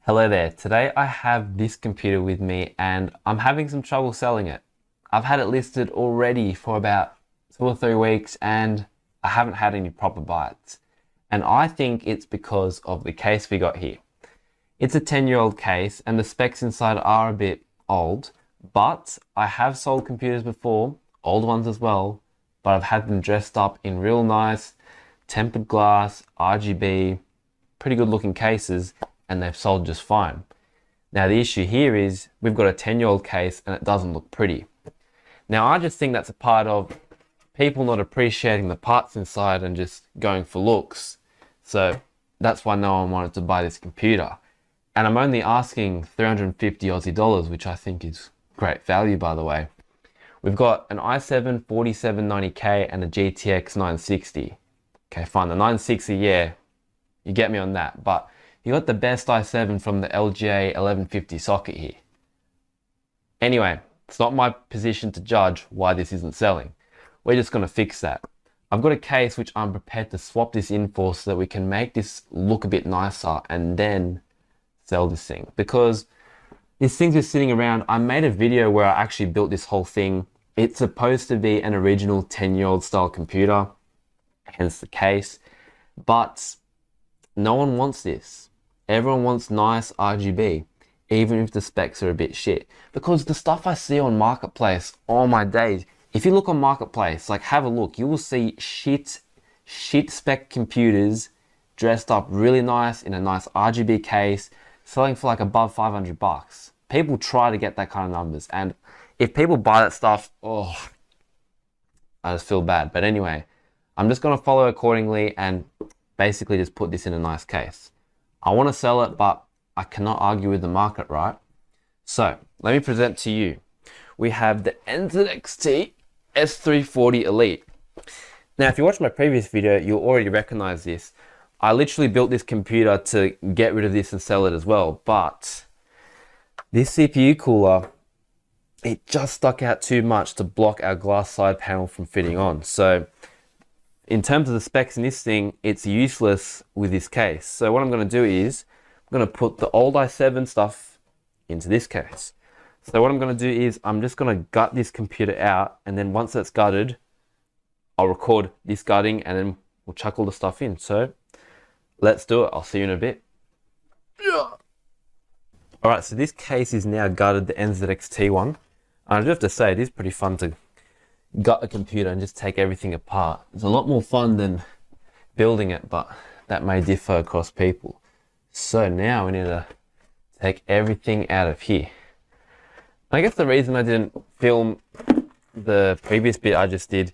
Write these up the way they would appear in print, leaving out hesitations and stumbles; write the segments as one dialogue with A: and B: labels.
A: Hello there. Today I have this computer with me and I'm having some trouble selling it. I've had it listed already for about 2 or 3 weeks and I haven't had any proper bites. And I think it's because of the case we got here. It's a 10-year-old case and the specs inside are a bit old, but I have sold computers before, old ones as well, but I've had them dressed up in real nice tempered glass, RGB, pretty good looking cases, and they've sold just fine. Now the issue here is we've got a 10-year-old case and it doesn't look pretty. Now I just think that's a part of people not appreciating the parts inside and just going for looks. So that's why no one wanted to buy this computer. And I'm only asking 350 Aussie dollars, which I think is great value, by the way. We've got an i7 4790K and a GTX 960. Okay, fine, the 960, yeah, you get me on that, but you got the best i7 from the LGA 1150 socket here. Anyway, it's not my position to judge why this isn't selling. We're just going to fix that. I've got a case which I'm prepared to swap this in for so that we can make this look a bit nicer and then sell this thing. Because this thing's just sitting around. I made a video where I actually built this whole thing. It's supposed to be an original 10-year-old style computer, hence the case. But no one wants this. Everyone wants nice RGB, even if the specs are a bit shit. Because the stuff I see on Marketplace, oh my days, if you look on Marketplace, like have a look, you will see shit spec computers dressed up really nice in a nice RGB case, selling for like above 500 bucks. People try to get that kind of numbers. And if people buy that stuff, oh, I just feel bad. But anyway, I'm just going to follow accordingly and basically just put this in a nice case. I want to sell it, but I cannot argue with the market, right? So let me present to you. We have the NZXT S340 Elite. Now, if you watched my previous video, you'll already recognize this. I literally built this computer to get rid of this and sell it as well. But this CPU cooler, it just stuck out too much to block our glass side panel from fitting on. So in terms of the specs in this thing, it's useless with this case. So what I'm going to do is I'm going to put the old i7 stuff into this case. So what I'm going to do is I'm just going to gut this computer out, and then once that's gutted, I'll record this gutting and then we'll chuck all the stuff in. So let's do it. I'll see you in a bit. Alright, so this case is now gutted, the NZXT one. And I do have to say, it is pretty fun to gut a computer and just take everything apart. It's a lot more fun than building it, but that may differ across people. So now we need to take everything out of here. I guess the reason I didn't film the previous bit I just did,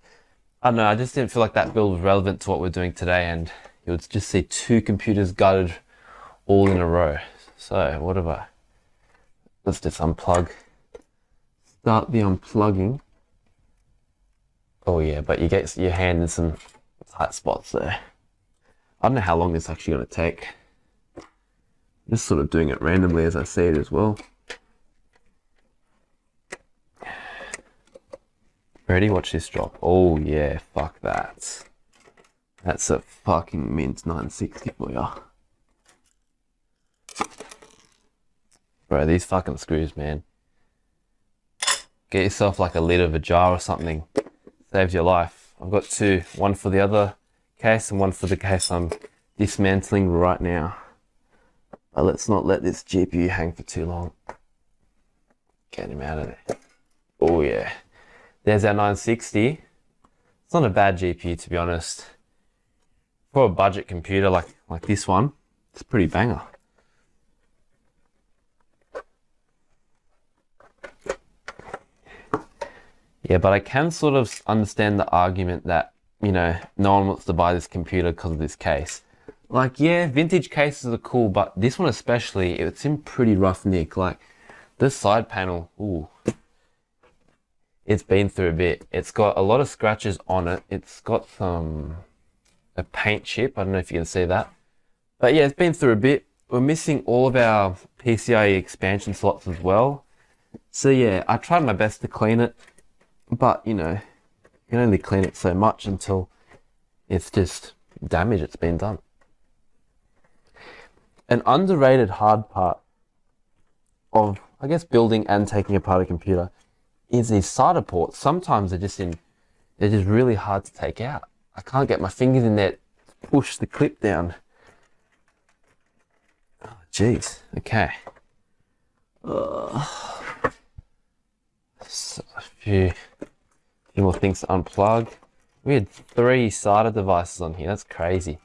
A: I don't know, I just didn't feel like that build was relevant to what we're doing today, and you would just see two computers gutted all in a row. So whatever. Let's just unplug. Start the unplugging. Oh yeah, but you get your hand in some tight spots there. I don't know how long this is actually going to take. Just sort of doing it randomly as I see it as well. Ready? Watch this drop. Oh yeah, fuck that. That's a fucking mint 960 for ya. Bro, these fucking screws, man. Get yourself like a lid of a jar or something. Saves your life. I've got two, one for the other case and one for the case I'm dismantling right now. But let's not let this GPU hang for too long. Get him out of there. Oh yeah. There's our 960. It's not a bad GPU, to be honest. For a budget computer like this one, it's a pretty banger. Yeah, but I can sort of understand the argument that, you know, no one wants to buy this computer because of this case. Like, yeah, vintage cases are cool, but this one especially, it's in pretty rough nick. Like, this side panel, ooh, it's been through a bit. It's got a lot of scratches on it. It's got a paint chip. I don't know if you can see that. But yeah, it's been through a bit. We're missing all of our PCIe expansion slots as well. So yeah, I tried my best to clean it. But, you know, you can only clean it so much until it's just damage that's been done. an underrated hard part of, I guess, building and taking apart a computer is these SATA ports. Sometimes they're just really hard to take out. I can't get my fingers in there to push the clip down. Oh, jeez. Okay. So a few more things to unplug. We had 3 SATA devices on here. That's crazy.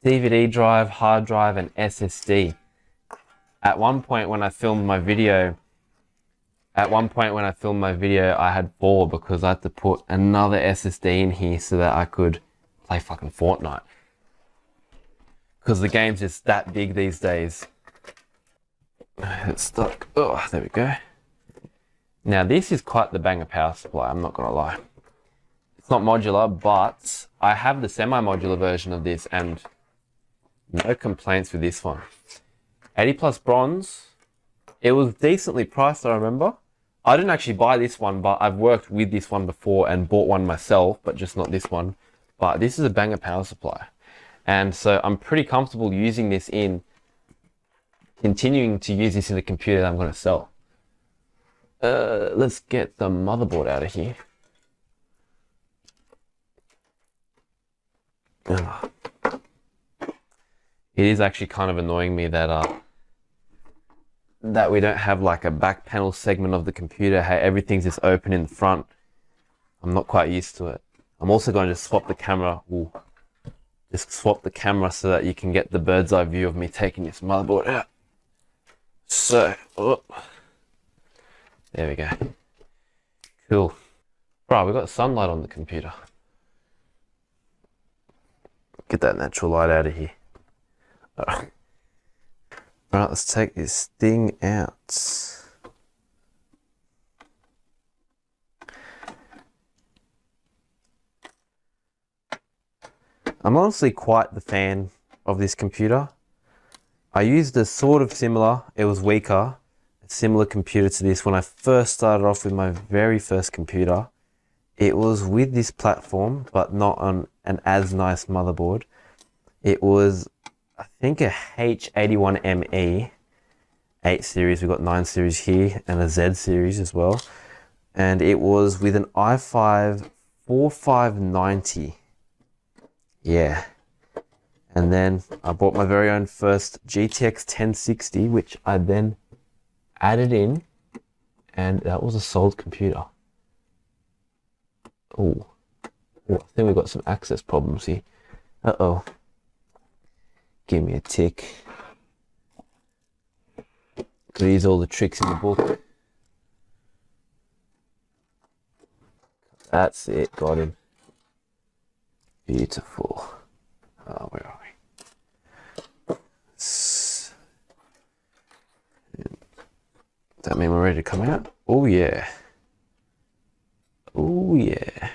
A: DVD drive, hard drive, and SSD. At one point when I filmed my video, I had 4 because I had to put another SSD in here so that I could play fucking Fortnite. Because the game's just that big these days. It's stuck. Oh, there we go. Now this is quite the banger power supply, I'm not gonna lie. It's not modular, but I have the semi-modular version of this and no complaints with this one. 80 plus bronze. It was decently priced, I remember. I didn't actually buy this one, but I've worked with this one before and bought one myself, but just not this one. But this is a banger power supply. And so I'm pretty comfortable using this continuing to use this in a computer that I'm going to sell. Let's get the motherboard out of here. It is actually kind of annoying me that we don't have like a back panel segment of the computer. Hey, everything's just open in the front. I'm not quite used to it. I'm also going to swap the camera. Ooh. Just swap the camera so that you can get the bird's eye view of me taking this motherboard out. So, oh. There we go. Cool. Right, we've got sunlight on the computer. Get that natural light out of here. Alright, let's take this thing out. I'm honestly quite the fan of this computer. I used a sort of similar, it was weaker, a similar computer to this when I first started off with my very first computer. It was with this platform, but not on an as nice motherboard. It was, I think, a H81ME 8 series. We've got 9 series here and a Z series as well. And it was with an i5 4590. Yeah. And then I bought my very own first GTX 1060, which I then added in, and that was a sold computer. Oh, I think we've got some access problems here. Uh-oh. Give me a tick. These are all the tricks in the book. That's it, got him. Beautiful. Oh, where are we? Does that mean we're ready to come out? Oh yeah. Oh yeah.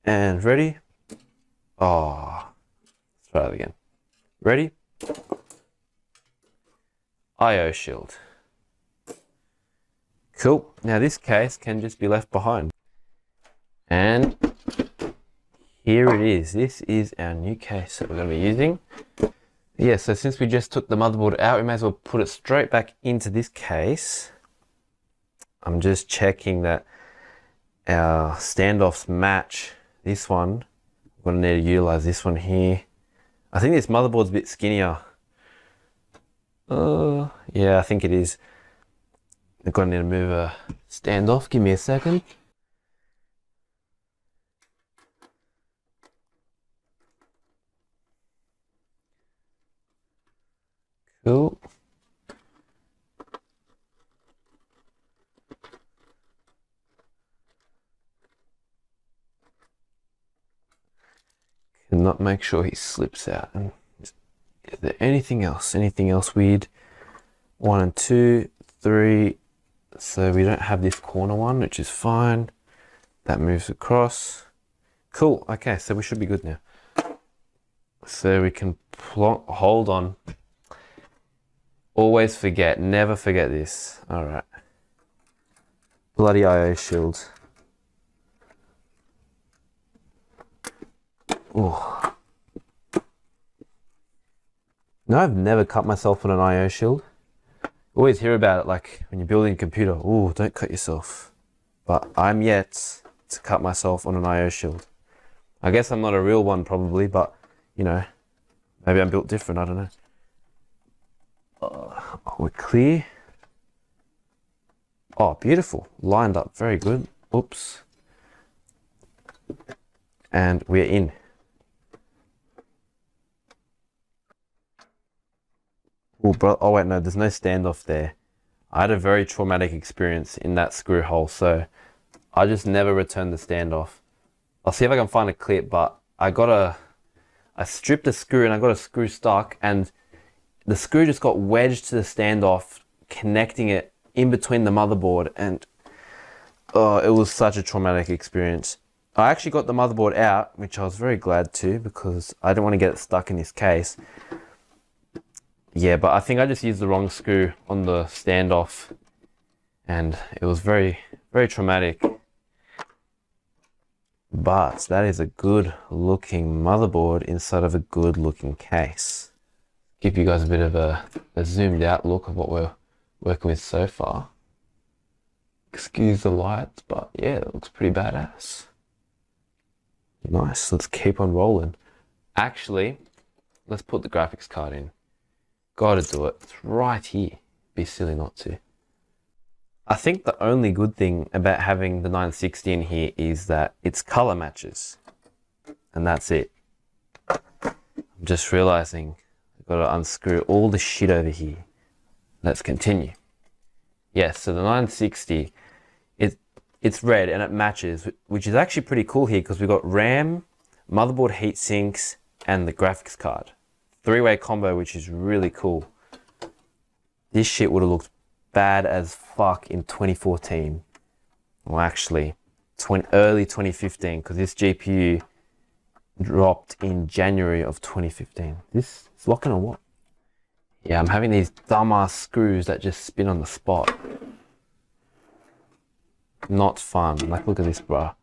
A: And ready? Oh, let's try it again. Ready? IO shield. Cool. Now this case can just be left behind. And here it is. This is our new case that we're going to be using. Yeah, so since we just took the motherboard out, we may as well put it straight back into this case. I'm just checking that our standoffs match this one. I'm going to need to utilize this one here. I think this motherboard's a bit skinnier. Yeah, I think it is. I'm going to need to move a standoff. Give me a second. Cool. Cannot make sure he slips out. And is there anything else? Anything else weird? 1 and 2, 3. So we don't have this corner one, which is fine. That moves across. Cool. Okay, so we should be good now. So we can hold on. Always forget, never forget this. All right. Bloody IO shield. Oh. No, I've never cut myself on an IO shield. Always hear about it, like when you're building a computer. Oh, don't cut yourself. But I'm yet to cut myself on an IO shield. I guess I'm not a real one probably, but you know, maybe I'm built different, I don't know. We're clear. Oh, beautiful. Lined up, very good. Oops. And we're in. Oh, bro. Oh, wait, no, there's no standoff there. I had a very traumatic experience in that screw hole, so I just never returned the standoff. I'll see if I can find a clip, but I stripped a screw and I got a screw stuck, and the screw just got wedged to the standoff, connecting it in between the motherboard, and oh, it was such a traumatic experience. I actually got the motherboard out, which I was very glad to, because I didn't want to get it stuck in this case. Yeah, but I think I just used the wrong screw on the standoff, and it was very, very traumatic. But that is a good looking motherboard inside of a good looking case. Give you guys a bit of a zoomed out look of what we're working with so far. Excuse the lights, but yeah, it looks pretty badass. Nice, let's keep on rolling. Actually, let's put the graphics card in. Gotta do it, it's right here. Be silly not to. I think the only good thing about having the 960 in here is that it's color matches. And that's it. I'm just realizing I've got to unscrew all the shit over here. Let's continue. Yes, so the 960, it's red and it matches, which is actually pretty cool here because we've got RAM, motherboard heat sinks, and the graphics card. Three-way combo, which is really cool. This shit would have looked bad as fuck in 2014. Well, actually, early 2015, because this GPU dropped in January of 2015. This is locking or what? Yeah, I'm having these dumbass screws that just spin on the spot. Not fun. Like, look at this, bruh.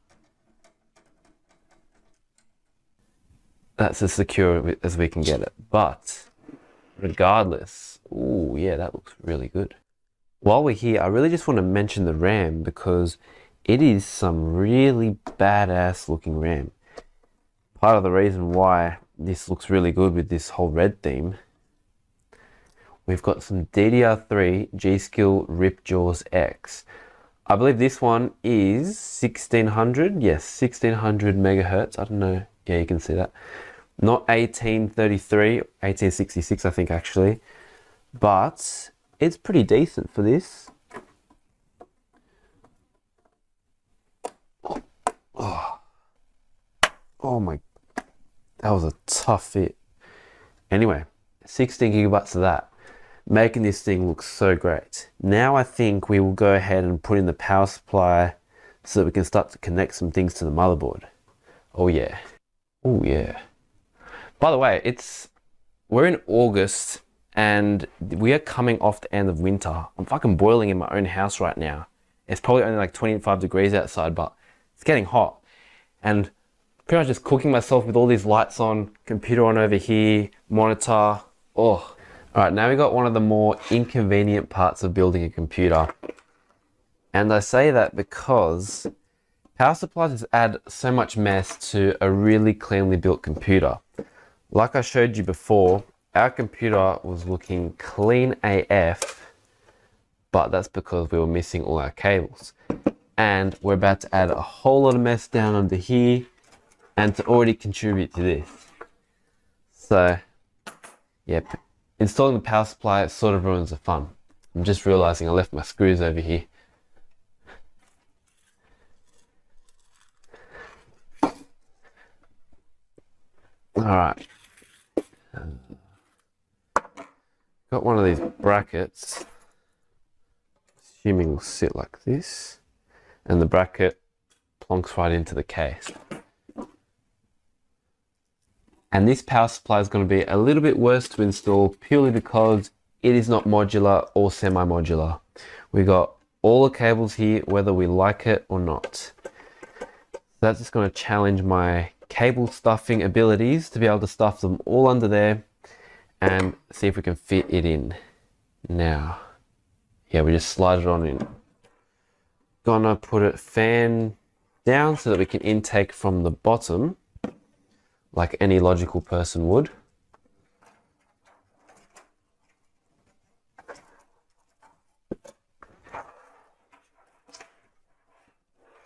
A: That's as secure as we can get it. But regardless, ooh, yeah, that looks really good. While we're here, I really just want to mention the RAM because it is some really badass looking RAM. Part of the reason why this looks really good with this whole red theme, we've got some DDR3 G.Skill Ripjaws X. I believe this one is 1600, yes, 1600 megahertz. I don't know, yeah, you can see that. Not 1833, 1866 I think actually, but it's pretty decent for this. Oh my, that was a tough fit. Anyway, 16 gigabytes of that, making this thing look so great. Now I think we will go ahead and put in the power supply so that we can start to connect some things to the motherboard. Oh yeah, oh yeah. By the way, we're in August and we are coming off the end of winter. I'm fucking boiling in my own house right now. It's probably only like 25 degrees outside, but it's getting hot. And pretty much just cooking myself with all these lights on, computer on over here, monitor. Oh. Alright, now we got one of the more inconvenient parts of building a computer. And I say that because power supplies just add so much mess to a really cleanly built computer. Like I showed you before, our computer was looking clean AF, but that's because we were missing all our cables. And we're about to add a whole lot of mess down under here and to already contribute to this. So, yep, installing the power supply sort of ruins the fun. I'm just realizing I left my screws over here. Alright. Got one of these brackets, assuming will sit like this, and the bracket plonks right into the case. And this power supply is going to be a little bit worse to install purely because it is not modular or semi-modular. We got all the cables here, whether we like it or not. So that's just going to challenge my cable stuffing abilities to be able to stuff them all under there and see if we can fit it in. Now, yeah, we just slide it on in. Gonna put it fan down so that we can intake from the bottom like any logical person would.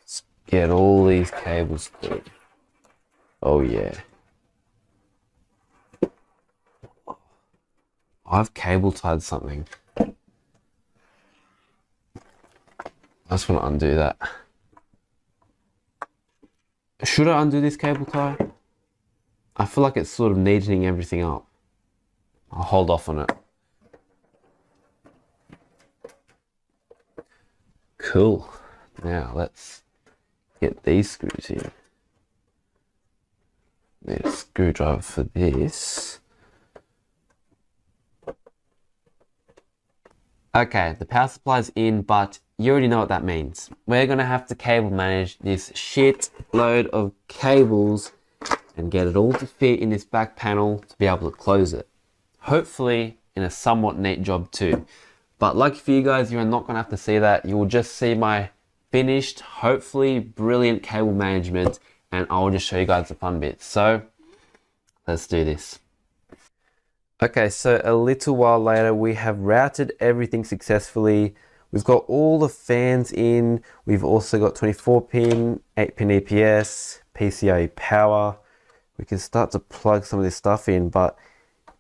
A: Let's get all these cables through. Oh yeah. I've cable tied something. I just want to undo that. Should I undo this cable tie? I feel like it's sort of neatening everything up. I'll hold off on it. Cool. Now let's get these screws in. Need a screwdriver for this. Okay, the power supply's in, but you already know what that means. We're gonna have to cable manage this shit load of cables and get it all to fit in this back panel to be able to close it. Hopefully in a somewhat neat job too. But lucky for you guys, you're not gonna have to see that. You will just see my finished, hopefully brilliant cable management, and I'll just show you guys the fun bits. So let's do this. Okay, so a little while later, we have routed everything successfully. We've got all the fans in. We've also got 24 pin, 8 pin EPS, PCIe power. We can start to plug some of this stuff in, but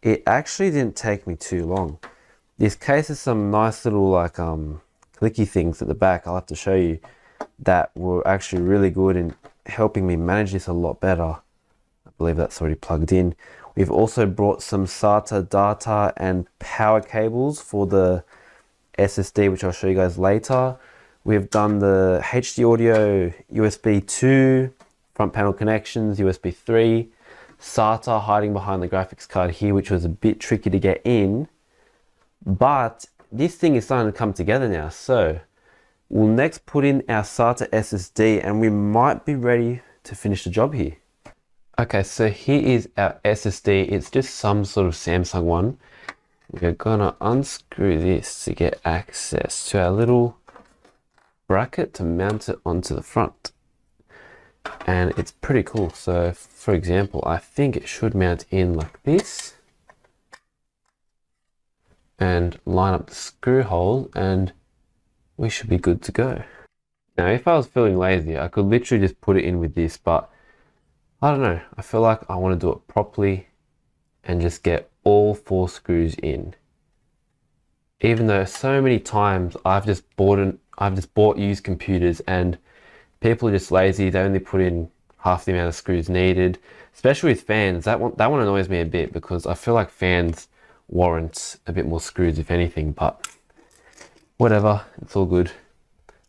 A: it actually didn't take me too long. This case has some nice little like clicky things at the back. I'll have to show you that were actually really good in helping me manage this a lot better. I believe that's already plugged in. We've also brought some SATA data and power cables for the SSD, which I'll show you guys later. We've done the HD audio USB 2, front panel connections, USB 3, SATA hiding behind the graphics card here, which was a bit tricky to get in. But this thing is starting to come together now. So we'll next put in our SATA SSD and we might be ready to finish the job here. Okay, so here is our SSD. It's just some sort of Samsung one. We're gonna unscrew this to get access to our little bracket to mount it onto the front. And it's pretty cool. So for example, I think it should mount in like this and line up the screw hole and we should be good to go. Now, if I was feeling lazy, I could literally just put it in with this, but I don't know, I feel like I want to do it properly and just get all 4 screws in. Even though so many times I've just bought used computers and people are just lazy, they only put in half the amount of screws needed. Especially with fans, that one annoys me a bit because I feel like fans warrant a bit more screws if anything, but whatever, it's all good.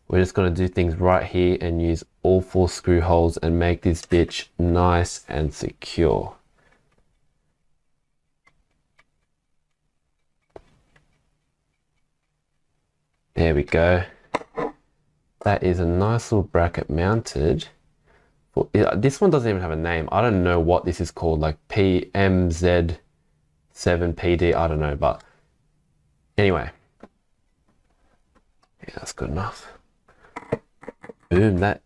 A: We're just going to do things right here and use all 4 screw holes and make this bitch nice and secure. There we go. That is a nice little bracket mounted. This one doesn't even have a name. I don't know what this is called, like PMZ7PD, I don't know, but anyway. Yeah, that's good enough. Boom, that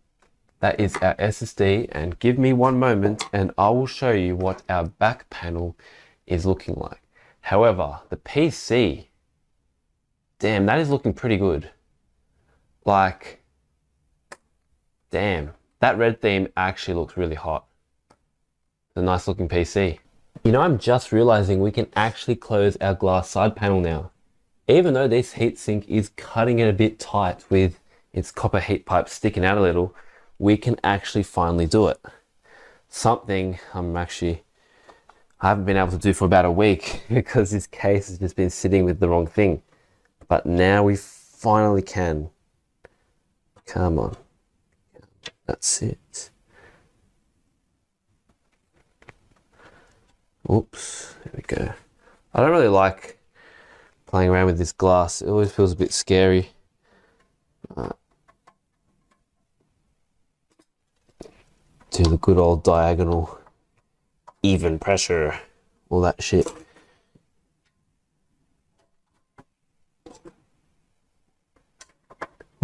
A: is our SSD, and give me one moment and I will show you what our back panel is looking like. However, the PC, damn, that is looking pretty good. Like, damn, that red theme actually looks really hot. It's a nice looking PC. You know, I'm just realizing we can actually close our glass side panel now. Even though this heatsink is cutting it a bit tight with its copper heat pipe sticking out a little, we can actually finally do it. Something I haven't been able to do for about a week because this case has just been sitting with the wrong thing. But now we finally can. Come on. That's it. Oops, there we go. I don't really like playing around with this glass. It always feels a bit scary. Do the good old diagonal, even pressure, all that shit.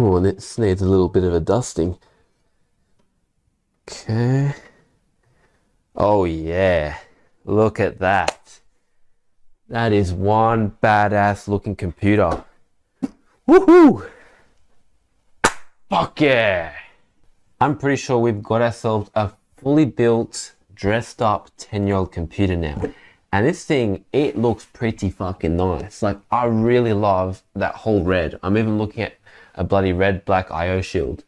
A: Oh, and this needs a little bit of a dusting. Okay. Oh yeah, look at that. That is one badass looking computer. Woohoo! Fuck yeah! I'm pretty sure we've got ourselves a fully built, dressed up 10-year-old computer now. And this thing, it looks pretty fucking nice. Like, I really love that whole red. I'm even looking at a bloody red black IO shield.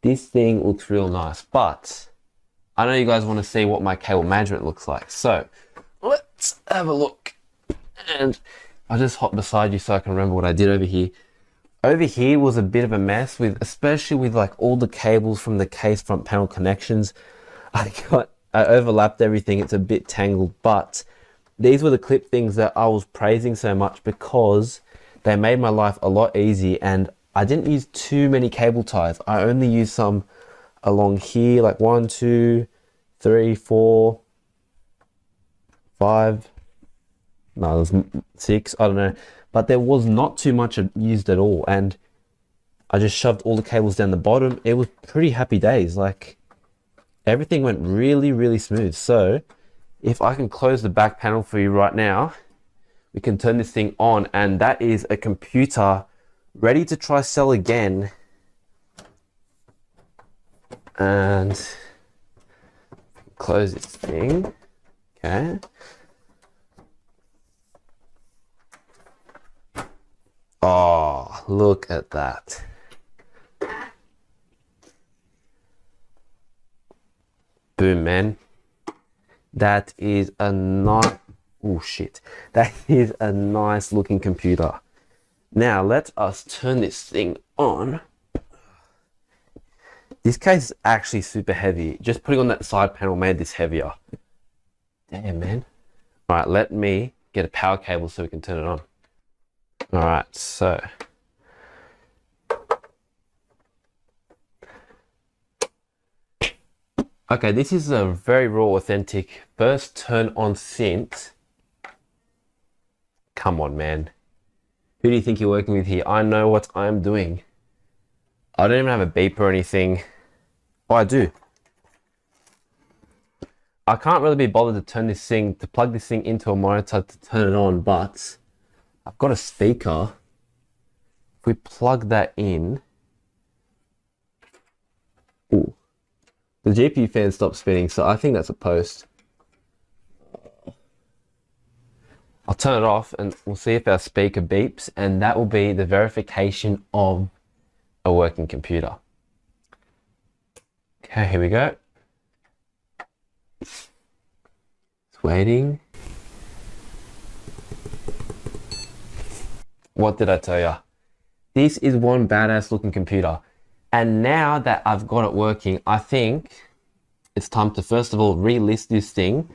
A: This thing looks real nice, but I know you guys want to see what my cable management looks like. So let's have a look. And I'll just hop beside you so I can remember what I did over here. Over here was a bit of a mess, with especially with like all the cables from the case front panel connections. I overlapped everything. It's a bit tangled, but these were the clip things that I was praising so much because they made my life a lot easier, and I didn't use too many cable ties. I only used some along here, like 1, 2, 3, 4, 5. No, there's 6, I don't know. But there was not too much used at all, and I just shoved all the cables down the bottom. It was pretty happy days. Like, everything went really, really smooth. So if I can close the back panel for you right now, we can turn this thing on, and that is a computer ready to try sell again. And close this thing. Okay. Oh, look at that. Boom, man. That is a nice, oh shit. That is a nice looking computer. Now let us turn this thing on. This case is actually super heavy. Just putting on that side panel made this heavier. Damn, man. All right, let me get a power cable so we can turn it on. All right, so. Okay, this is a very raw, authentic first turn on synth. Come on, man. Who do you think you're working with here? I know what I'm doing. I don't even have a beep or anything. Oh, I do. I can't really be bothered to turn this thing, to plug this thing into a monitor to turn it on, but I've got a speaker. If we plug that in, ooh, the GPU fan stopped spinning, so I think that's a post. I'll turn it off and we'll see if our speaker beeps, and that will be the verification of a working computer. Okay, here we go. It's waiting. What did I tell you? This is one badass looking computer. And now that I've got it working, I think it's time to first of all relist this thing.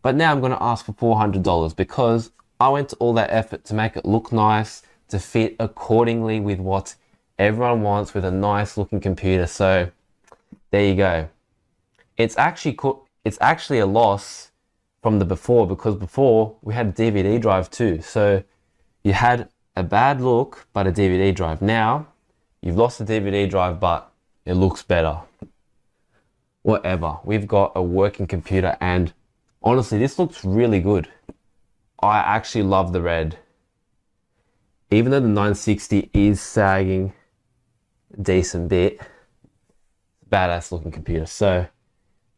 A: But now I'm going to ask for $400 because I went to all that effort to make it look nice, to fit accordingly with what everyone wants with a nice looking computer. So there you go. It's actually a loss from the before, because before we had a DVD drive too. So you had a bad look but a DVD drive. Now you've lost the DVD drive but it looks better. Whatever. We've got a working computer, and honestly this looks really good. I actually love the red. Even though the 960 is sagging a decent bit, badass looking computer. So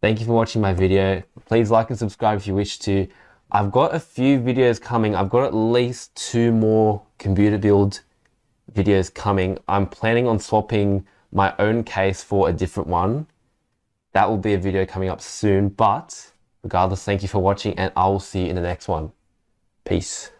A: thank you for watching my video. Please like and subscribe if you wish to. I've got a few videos coming. I've got at least 2 more computer build videos coming. I'm planning on swapping my own case for a different one. That will be a video coming up soon, but regardless, thank you for watching, and I will see you in the next one. Peace.